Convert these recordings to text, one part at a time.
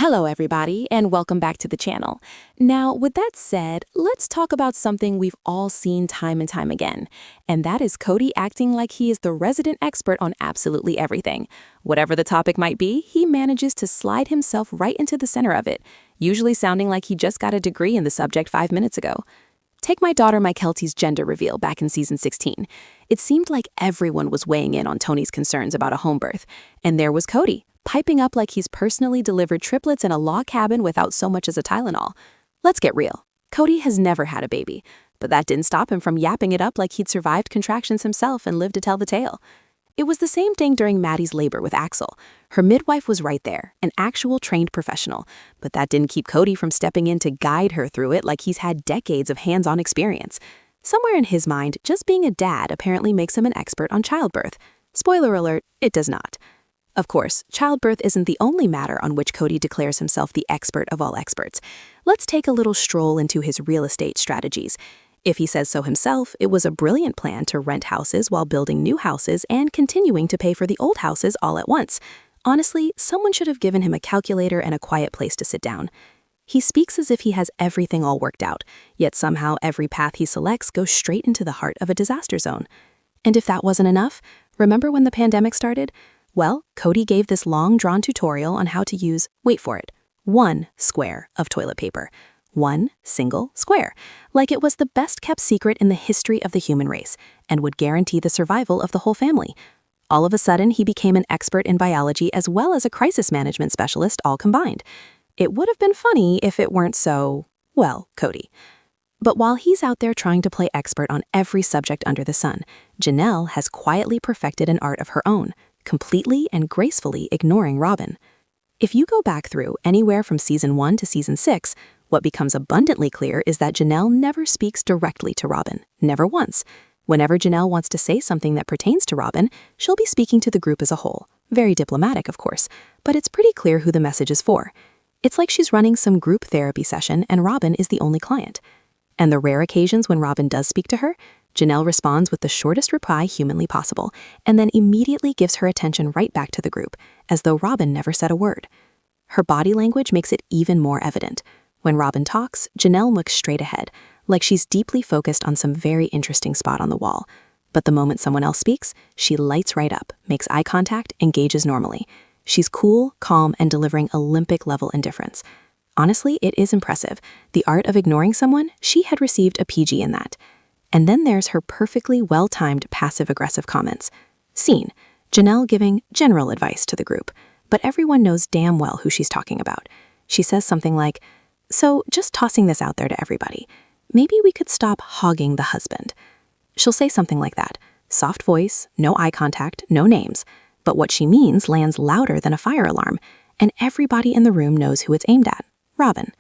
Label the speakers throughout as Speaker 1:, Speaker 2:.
Speaker 1: Hello, everybody, and welcome back to the channel. Now, with that said, let's talk about something we've all seen time and time again, and that is Kody acting like he is the resident expert on absolutely everything. Whatever the topic might be, he manages to slide himself right into the center of it, usually sounding like he just got a degree in the subject 5 minutes ago. Take my daughter Mykelti's gender reveal back in season 16. It seemed like everyone was weighing in on Tony's concerns about a home birth, and there was Kody, piping up like he's personally delivered triplets in a log cabin without so much as a Tylenol. Let's get real. Kody has never had a baby, but that didn't stop him from yapping it up like he'd survived contractions himself and lived to tell the tale. It was the same thing during Maddie's labor with Axel. Her midwife was right there, an actual trained professional, but that didn't keep Kody from stepping in to guide her through it like he's had decades of hands-on experience. Somewhere in his mind, just being a dad apparently makes him an expert on childbirth. Spoiler alert, it does not. Of course, childbirth isn't the only matter on which Kody declares himself the expert of all experts. Let's take a little stroll into his real estate strategies. If he says so himself, it was a brilliant plan to rent houses while building new houses and continuing to pay for the old houses all at once. Honestly, someone should have given him a calculator and a quiet place to sit down. He speaks as if he has everything all worked out, yet somehow every path he selects goes straight into the heart of a disaster zone. And if that wasn't enough, remember when the pandemic started? Well, Kody gave this long-drawn tutorial on how to use, wait for it, 1 square of toilet paper. 1 single square, like it was the best-kept secret in the history of the human race and would guarantee the survival of the whole family. All of a sudden, he became an expert in biology as well as a crisis management specialist all combined. It would have been funny if it weren't so, well, Kody. But while he's out there trying to play expert on every subject under the sun, Janelle has quietly perfected an art of her own, completely and gracefully ignoring Robin. If you go back through anywhere from season 1 to season 6, what becomes abundantly clear is that Janelle never speaks directly to Robin, never once. Whenever Janelle wants to say something that pertains to Robin, she'll be speaking to the group as a whole. Very diplomatic, of course, but it's pretty clear who the message is for. It's like she's running some group therapy session and Robin is the only client. And the rare occasions when Robin does speak to her, Janelle responds with the shortest reply humanly possible, and then immediately gives her attention right back to the group, as though Robin never said a word. Her body language makes it even more evident. When Robin talks, Janelle looks straight ahead, like she's deeply focused on some very interesting spot on the wall. But the moment someone else speaks, she lights right up, makes eye contact, engages normally. She's cool, calm, and delivering Olympic-level indifference. Honestly, it is impressive. The art of ignoring someone, she had received a PG in that. And then there's her perfectly well-timed passive-aggressive comments. Scene, Janelle giving general advice to the group, but everyone knows damn well who she's talking about. She says something like, "So, just tossing this out there to everybody, maybe we could stop hogging the husband." She'll say something like that, soft voice, no eye contact, no names, but what she means lands louder than a fire alarm, and everybody in the room knows who it's aimed at, Robin.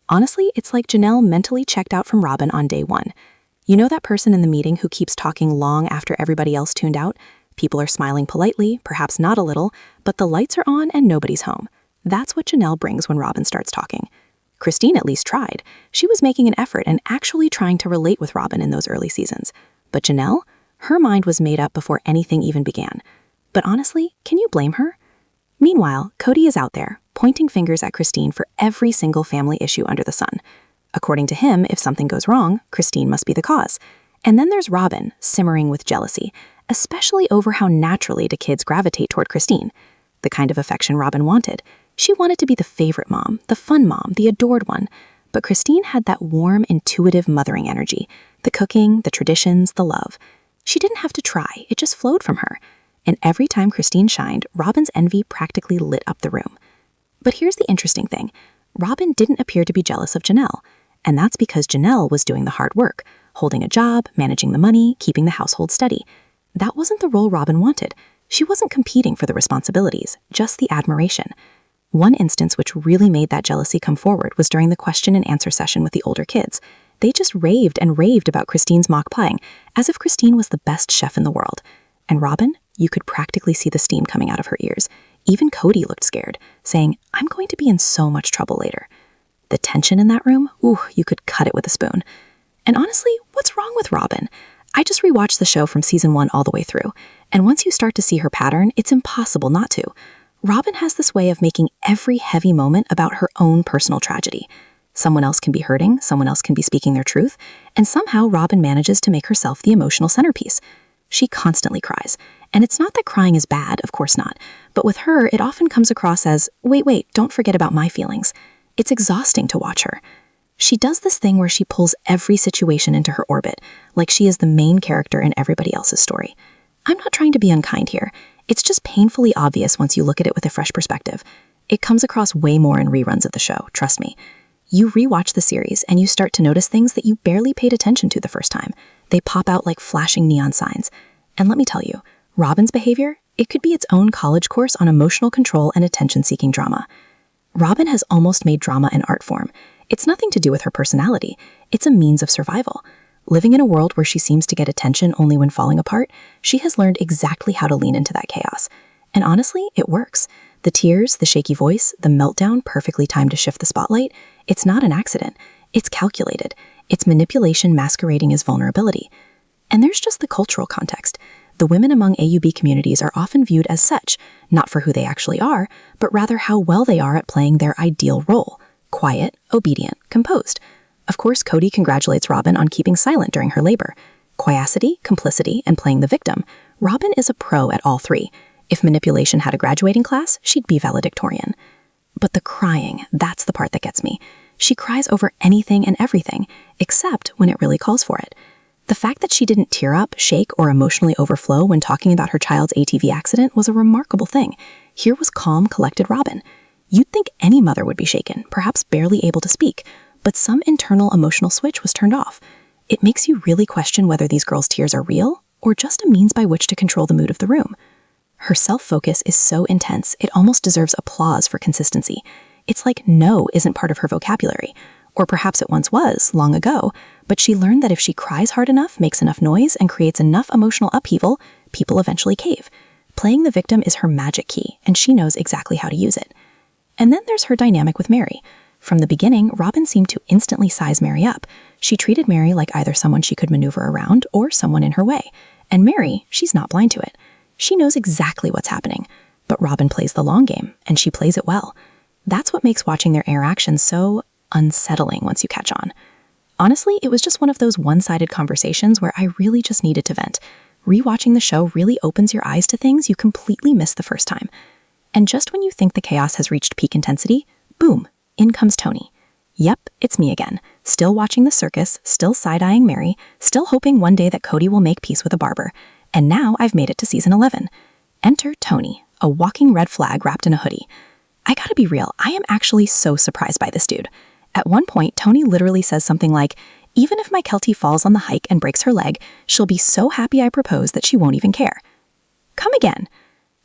Speaker 1: Honestly, it's like Janelle mentally checked out from Robin on day 1. You know that person in the meeting who keeps talking long after everybody else tuned out? People are smiling politely, perhaps not a little, but the lights are on and nobody's home. That's what Janelle brings when Robin starts talking. Christine at least tried. She was making an effort and actually trying to relate with Robin in those early seasons. But Janelle? Her mind was made up before anything even began. But honestly, can you blame her? Meanwhile, Kody is out there, pointing fingers at Christine for every single family issue under the sun. According to him, if something goes wrong, Christine must be the cause. And then there's Robin, simmering with jealousy, especially over how naturally the kids gravitate toward Christine. The kind of affection Robin wanted. She wanted to be the favorite mom, the fun mom, the adored one. But Christine had that warm, intuitive mothering energy. The cooking, the traditions, the love. She didn't have to try, it just flowed from her. And every time Christine shined, Robin's envy practically lit up the room. But here's the interesting thing. Robin didn't appear to be jealous of Janelle. And that's because Janelle was doing the hard work, holding a job, managing the money, keeping the household steady. That wasn't the role Robin wanted. She wasn't competing for the responsibilities, just the admiration. One instance which really made that jealousy come forward was during the question and answer session with the older kids. They just raved and raved about Christine's mock pieing, as if Christine was the best chef in the world. And Robin, you could practically see the steam coming out of her ears. Even Kody looked scared, saying, "I'm going to be in so much trouble later." The tension in that room, you could cut it with a spoon. And honestly, what's wrong with Robin? I just rewatched the show from season 1 all the way through, and once you start to see her pattern, it's impossible not to.
Speaker 2: Robin has this way of making every heavy moment about her own personal tragedy. Someone else can be hurting, someone else can be speaking their truth, and somehow Robin manages to make herself the emotional centerpiece. She constantly cries, and it's not that crying is bad, of course not, but with her, it often comes across as, wait, don't forget about my feelings. It's exhausting to watch her. She does this thing where she pulls every situation into her orbit, like she is the main character in everybody else's story. I'm not trying to be unkind here. It's just painfully obvious once you look at it with a fresh perspective. It comes across way more in reruns of the show, trust me. You rewatch the series and you start to notice things that you barely paid attention to the first time. They pop out like flashing neon signs. And let me tell you, Robin's behavior, it could be its own college course on emotional control and attention-seeking drama. Robin has almost made drama an art form. It's nothing to do with her personality. It's a means of survival. Living in a world where she seems to get attention only when falling apart, she has learned exactly how to lean into that chaos. And honestly, it works. The tears, the shaky voice, the meltdown perfectly timed to shift the spotlight, it's not an accident. It's calculated. It's manipulation masquerading as vulnerability. And there's just the cultural context. The women among AUB communities are often viewed as such, not for who they actually are, but rather how well they are at playing their ideal role. Quiet, obedient, composed. Of course, Kody congratulates Robin on keeping silent during her labor. Quiacity, complicity, and playing the victim. Robin is a pro at all three. If manipulation had a graduating class, she'd be valedictorian. But the crying, that's the part that gets me. She cries over anything and everything, except when it really calls for it. The fact that she didn't tear up, shake, or emotionally overflow when talking about her child's ATV accident was a remarkable thing. Here was calm, collected Robin. You'd think any mother would be shaken, perhaps barely able to speak, but some internal emotional switch was turned off. It makes you really question whether these girls' tears are real, or just a means by which to control the mood of the room. Her self-focus is so intense, it almost deserves applause for consistency. It's like no isn't part of her vocabulary, or perhaps it once was, long ago, but she learned that if she cries hard enough, makes enough noise, and creates enough emotional upheaval, people eventually cave. Playing the victim is her magic key, and she knows exactly how to use it. And then there's her dynamic with Meri. From the beginning, Robin seemed to instantly size Meri up. She treated Meri like either someone she could maneuver around or someone in her way. And Meri, she's not blind to it. She knows exactly what's happening. But Robin plays the long game, and she plays it well. That's what makes watching their interactions so unsettling once you catch on. Honestly, it was just one of those one-sided conversations where I really just needed to vent. Rewatching the show really opens your eyes to things you completely missed the first time. And just when you think the chaos has reached peak intensity, boom, in comes Tony. Yep, it's me again, still watching the circus, still side-eyeing Meri, still hoping one day that Kody will make peace with a barber. And now I've made it to season 11. Enter Tony, a walking red flag wrapped in a hoodie. I gotta be real, I am actually so surprised by this dude. At one point, Tony literally says something like, even if Mykelti falls on the hike and breaks her leg, she'll be so happy I propose that she won't even care. Come again.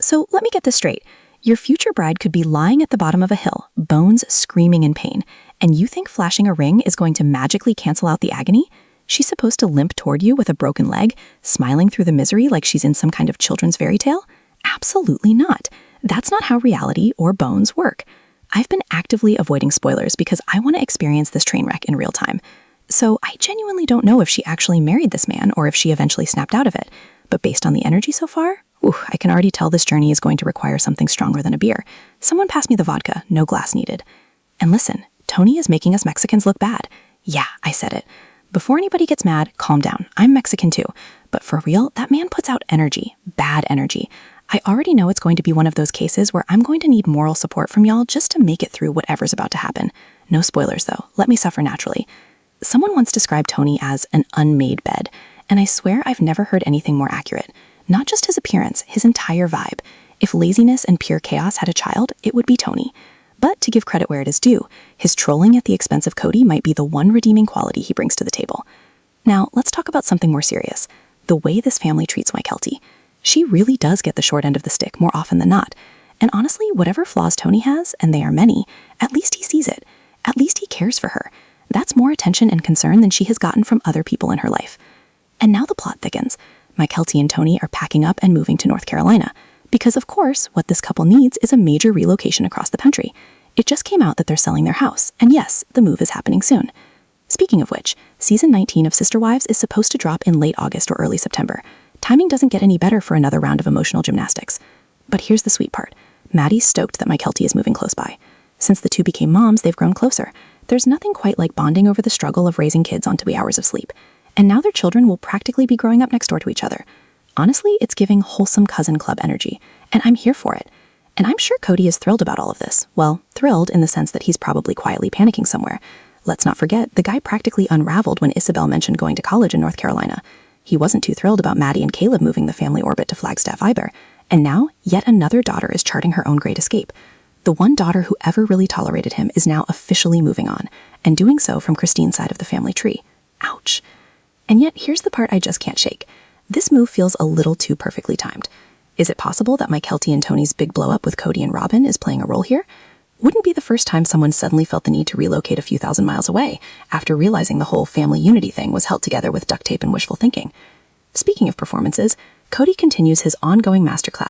Speaker 2: So let me get this straight. Your future bride could be lying at the bottom of a hill, bones screaming in pain, and you think flashing a ring is going to magically cancel out the agony? She's supposed to limp toward you with a broken leg, smiling through the misery like she's in some kind of children's fairy tale? Absolutely not. That's not how reality or bones work. I've been actively avoiding spoilers because I want to experience this train wreck in real time. So I genuinely don't know if she actually married this man or if she eventually snapped out of it. But based on the energy so far, I can already tell this journey is going to require something stronger than a beer. Someone pass me the vodka, no glass needed. And listen, Tony is making us Mexicans look bad. Yeah, I said it. Before anybody gets mad, calm down. I'm Mexican too. But for real, that man puts out energy, bad energy. I already know it's going to be one of those cases where I'm going to need moral support from y'all just to make it through whatever's about to happen. No spoilers though, let me suffer naturally. Someone once described Tony as an unmade bed, and I swear I've never heard anything more accurate. Not just his appearance, his entire vibe. If laziness and pure chaos had a child, it would be Tony. But to give credit where it is due, his trolling at the expense of Kody might be the one redeeming quality he brings to the table. Now, let's talk about something more serious. The way this family treats Mykelti. She really does get the short end of the stick more often than not. And honestly, whatever flaws Tony has, and they are many, at least he sees it. At least he cares for her. That's more attention and concern than she has gotten from other people in her life. And now the plot thickens. Mykelti and Tony are packing up and moving to North Carolina. Because of course, what this couple needs is a major relocation across the country. It just came out that they're selling their house, and yes, the move is happening soon. Speaking of which, season 19 of Sister Wives is supposed to drop in late August or early September. Timing doesn't get any better for another round of emotional gymnastics. But here's the sweet part. Maddie's stoked that Mykelti is moving close by. Since the two became moms, they've grown closer. There's nothing quite like bonding over the struggle of raising kids on 2 hours of sleep. And now their children will practically be growing up next door to each other. Honestly, it's giving wholesome cousin club energy, and I'm here for it. And I'm sure Kody is thrilled about all of this. Well, thrilled in the sense that he's probably quietly panicking somewhere. Let's not forget, the guy practically unraveled when Isabel mentioned going to college in North Carolina. He wasn't too thrilled about Maddie and Caleb moving the family orbit to Flagstaff either. And now, yet another daughter is charting her own great escape. The one daughter who ever really tolerated him is now officially moving on, and doing so from Christine's side of the family tree. Ouch. And yet, here's the part I just can't shake. This move feels a little too perfectly timed. Is it possible that Mykelti and Tony's big blow-up with Kody and Robin is playing a role here? Wouldn't be the first time someone suddenly felt the need to relocate a few thousand miles away, after realizing the whole family unity thing was held together with duct tape and wishful thinking. Speaking of performances, Kody continues his ongoing masterclass